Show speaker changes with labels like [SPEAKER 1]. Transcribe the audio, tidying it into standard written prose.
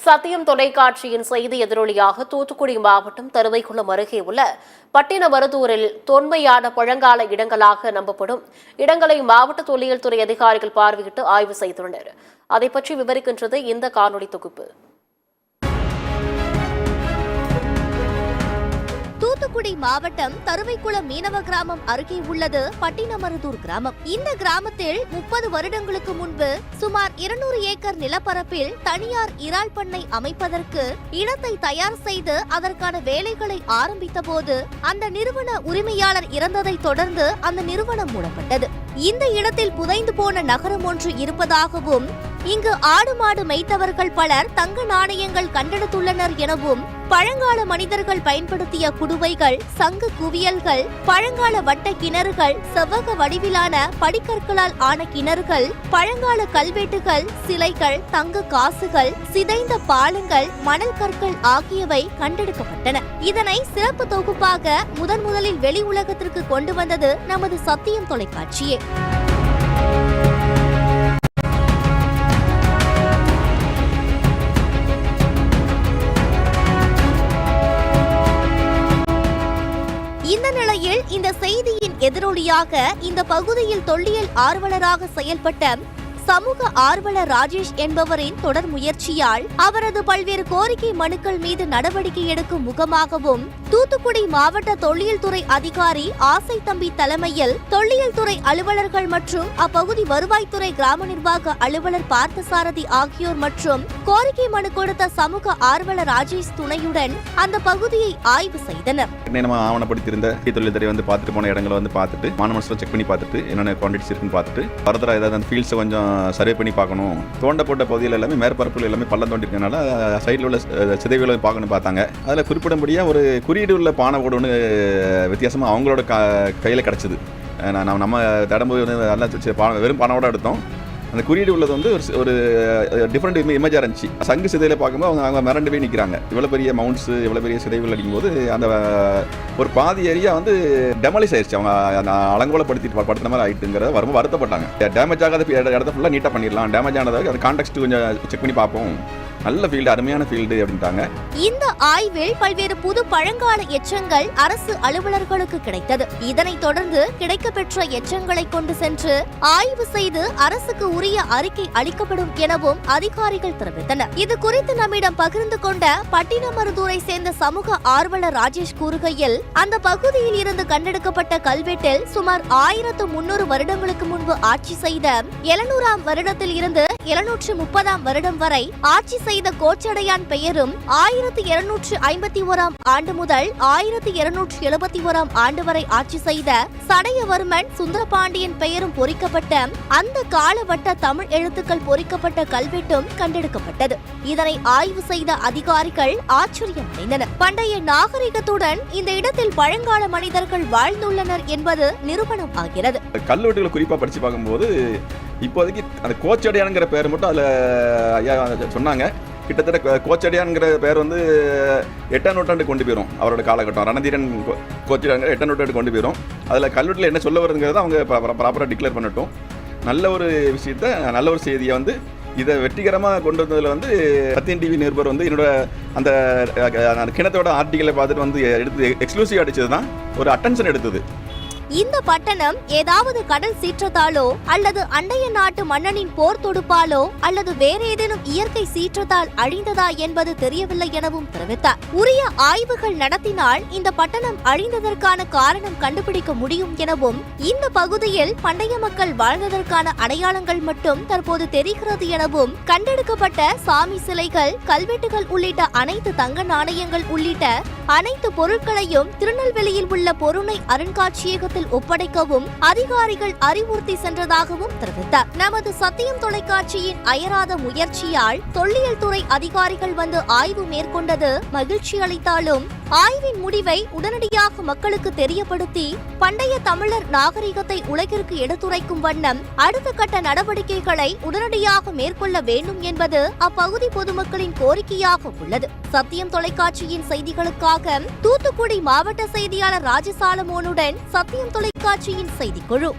[SPEAKER 1] சத்தியம் தொலைக்காட்சியின் செய்தி எதிரொலியாக தூத்துக்குடி மாவட்டம் தருவைக்குளம் அருகே உள்ள பட்டினமருதூரில் தொன்மையான பழங்கால இடங்களாக நம்பப்படும் இடங்களை மாவட்ட தொல்லியல் துறை அதிகாரிகள் பார்வையிட்டு ஆய்வு செய்துள்ளனர். அதை பற்றி விவரிக்கின்றது இந்த காணொலி தொகுப்பு.
[SPEAKER 2] தூத்துக்குடி மாவட்டம் தருவைக்குளம் மீனவ கிராமம் அருகே உள்ளது பட்டினமருதூர் கிராமம். இந்த கிராமத்தில் 30 வருடங்களுக்கு முன்பு சுமார் 200 ஏக்கர் நிலப்பரப்பில் தனியார் இறால் பண்ணை அமைப்பதற்கு இடத்தை தயார் செய்து அதற்கான வேலைகளை ஆரம்பித்த போது அந்த நிறுவன உரிமையாளர் இறந்ததை தொடர்ந்து அந்த நிறுவனம் மூடப்பட்டது. இந்த இடத்தில் புதைந்து போன நகரம் ஒன்று இருப்பதாகவும் இங்கு ஆடு மாடு மேய்த்தவர்கள் பலர் தங்க நாணயங்கள் கண்டெடுத்துள்ளனர் எனவும் பழங்கால மனிதர்கள் பயன்படுத்திய குடுவைகள், சங்கு குவியல்கள், பழங்கால வட்ட கிணறுகள், செவ்வக வடிவிலான படிக்கற்களால் ஆன கிணறுகள், பழங்கால கல்வெட்டுகள், சிலைகள், தங்க காசுகள், சிதைந்த பாலங்கள், மணல் கற்கள் ஆகியவை கண்டெடுக்கப்பட்டன. இதனை சிறப்பு தொகுப்பாக முதலில் வெளி உலகத்திற்கு கொண்டு வந்தது நமது சத்தியம் தொலைக்காட்சியே. இந்த நிலையில் இந்த செய்தியின் எதிரொலியாக இந்த பகுதியில் தொல்லியல் ஆர்வலராக செயல்பட்ட சமூக ஆர்வலர் ராஜேஷ் என்பவரின் தொடர் முயற்சியால் அவரது பல்வேறு கோரிக்கை மனுக்கள் மீது நடவடிக்கை எடுக்கும் முகமாகவும் தூத்துக்குடி மாவட்ட தொல்லியல் துறை அதிகாரி ஆசை தம்பி தலைமையில் தொல்லியல் துறை அலுவலர்கள் மற்றும் அப்பகுதி வருவாய்த்துறை கிராம நிர்வாக அலுவலர் பார்த்தசாரதி ஆகியோர் மற்றும் கோரிக்கை மனு கொடுத்த சமூக ஆர்வலர் ராஜேஷ் துணையுடன் அந்த பகுதியை ஆய்வு செய்தனர்.
[SPEAKER 3] ஆவணப்படுத்தியிருந்த தொழில் துறை பார்த்துட்டு போன இடங்களை பார்த்துட்டு மாணவர்கள் செக் பண்ணி பார்த்துட்டு என்னென்ன குவான்டிட்டிஸ் இருக்குன்னு பார்த்துட்டு ஃபர்தரா ஏதாவது அந்த ஃபீல்ட்ஸை கொஞ்சம் சர்வே பண்ணி பார்க்கணும். தோண்டப்பட்ட பகுதியில் எல்லாமே மேற்பரப்புகள் எல்லாமே பள்ளம் தோண்டிருக்கனால சைடில் உள்ள சிதைவுகளை பார்க்கணும் பார்த்தாங்க. அதில் குறிப்பிடும்படியாக ஒரு குறியீடு உள்ள பானைவோடு ஒன்று வித்தியாசமாக அவங்களோட கையில் கிடச்சிது. நம்ம தடம்போது நல்லா வெறும் பானைவோட எடுத்தோம். அந்த குறியீடு உள்ளது ஒரு டிஃப்ரெண்ட் இமேஜாக இருந்துச்சு. சங்கு சிதையில் பார்க்கும்போது அவங்க மிரண்டு போய் நிற்கிறாங்க. இவ்வளோ பெரிய மவுண்ட்ஸு இவ்வளோ பெரிய சிதைவுகள் அடிக்கும்போது அந்த ஒரு பாதி ஏரியா டெமாலிஷ் ஆயிடுச்சு. அவங்க படுத்துன மாதிரி ஆகிட்டுங்கிறத ரொம்ப வருத்தப்பட்டாங்க. டேமேஜ் ஆகாத இடத்த ஃபுல்லாக நீட்டாக பண்ணிடலாம், டேமேஜ் ஆனதாக அந்த கான்டெக்ஸ்ட் கொஞ்சம் செக் பண்ணி பார்ப்போம், நல்ல ஃபீல்டு, அருமையான ஃபீல்டு அப்படின்ட்டாங்க.
[SPEAKER 2] இந்த ஆய்வில் பல்வேறு புது பழங்கால எச்சங்கள் அரசு அலுவலர்களுக்கு கிடைத்தது. இதனைத் தொடர்ந்து கிடைக்கப்பெற்ற எச்சங்களை கொண்டு சென்று ஆய்வு செய்து அரசுக்கு உரிய அறிக்கை அளிக்கப்படும் எனவும் அதிகாரிகள் தெரிவித்தனர். இது குறித்து நம்மிடம் பகிர்ந்து கொண்ட பட்டினமருதூரை சேர்ந்த சமூக ஆர்வலர் ராஜேஷ் கூறுகையில், அந்த பகுதியில் இருந்து கண்டெடுக்கப்பட்ட கல்வெட்டில் சுமார் 1300 வருடங்களுக்கு முன்பு ஆட்சி செய்த 700ஆம் வருடத்தில் இருந்து 730ஆம் வருடம் வரை ஆட்சி செய்த கோச்சடையான் பெயரும் 1251ஆம் ஆண்டு முதல் 1271ஆம் ஆண்டு வரை ஆட்சி செய்த சடையவர்மன் சுந்தரபாண்டியன் பெயரும் பொறிக்கப்பட்ட அந்த காலவட்ட தமிழ் எழுத்துக்கள் பொறிக்கப்பட்ட கல்வெட்டும் கண்டெடுக்கப்பட்டது. இதனை ஆய்வு செய்த அதிகாரிகள் ஆச்சரியமடைந்தனர். பண்டைய நாகரிகத்துடன் இந்த இடத்தில் பழங்கால மனிதர்கள் வாழ்ந்துள்ளனர் என்பது நிரூபணம் ஆகிறது.
[SPEAKER 3] கல்வெட்டுகளை குறிப்பா படிச்சு பார்க்கும்போது இப்போதைக்கு அந்த கோச்சடையான்ங்கிற பேர் மட்டும் அதில் சொன்னாங்க. கிட்டத்தட்ட கோச்சடையான்ங்கிற பேர் 8ஆம் நூற்றாண்டு கொண்டு போயிடும். அவரோட காலகட்டம் ரணதீரன் கோச்சடையான் 8ஆம் நூற்றாண்டு கொண்டு போயிடும். அதில் கல்வெட்டில் என்ன சொல்ல வருதுங்கிறத அவங்க ப்ராப்பராக டிக்ளேர் பண்ணட்டும். நல்ல ஒரு விஷயத்த, நல்ல ஒரு செய்தியை இதை வெற்றிகரமாக கொண்டு வந்ததில் சத்தியம் டிவி நிருபர் என்னோட அந்த கிணத்தோட ஆர்டிக்கலை பார்த்துட்டு எடுத்து எக்ஸ்க்ளூசிவ் அடிச்சது தான் ஒரு அட்டென்ஷன் எடுத்தது.
[SPEAKER 2] இந்த பட்டணம் ஏதாவது கடல் சீற்றத்தாலோ அல்லது அண்டைய நாட்டு மன்னனின் போர் தொடுப்பாலோ அல்லது வேற ஏதேனும் இயற்கை சீற்றத்தால் அழிந்ததா என்பது தெரியவில்லை எனவும் தெரிவித்தார். உரிய ஆய்வுகள் நடத்தினால் இந்த பட்டணம் அழிந்ததற்கான காரணம் கண்டுபிடிக்க முடியும் எனவும், இந்த பகுதியில் பண்டைய மக்கள் வாழ்ந்ததற்கான அடையாளங்கள் மட்டும் தற்போது தெரிகிறது எனவும், கண்டெடுக்கப்பட்ட சாமி சிலைகள், கல்வெட்டுகள் உள்ளிட்ட அனைத்து தங்க நாணயங்கள் உள்ளிட்ட அனைத்து பொருட்களையும் திருநெல்வேலியில் உள்ள பொருணை அருங்காட்சியகத்தில் ஒப்படைக்கவும் அதிகாரிகள் அறிவுறுத்தி சென்றதாகவும் தெரிவித்தார். நமது சத்தியம் தொலைக்காட்சியின் அயராத முயற்சியால் தொல்லியல் துறை அதிகாரிகள் ஆய்வு மேற்கொண்டது மகிழ்ச்சி அளித்தாலும், ஆய்வின் முடிவை உடனடியாக மக்களுக்கு தெரியப்படுத்தி பண்டைய தமிழர் நாகரிகத்தை உலகிற்கு எடுத்துரைக்கும் வண்ணம் அடுத்த கட்ட நடவடிக்கைகளை உடனடியாக மேற்கொள்ள வேண்டும் என்பது அப்பகுதி பொதுமக்களின் கோரிக்கையாக உள்ளது. சத்தியம் தொலைக்காட்சியின் செய்திகளுக்காக தூத்துக்குடி மாவட்ட செய்தியாளர் ராஜசாலமோனுடன் சத்தியம் தொலைக்காட்சியின் செய்திக்குழு.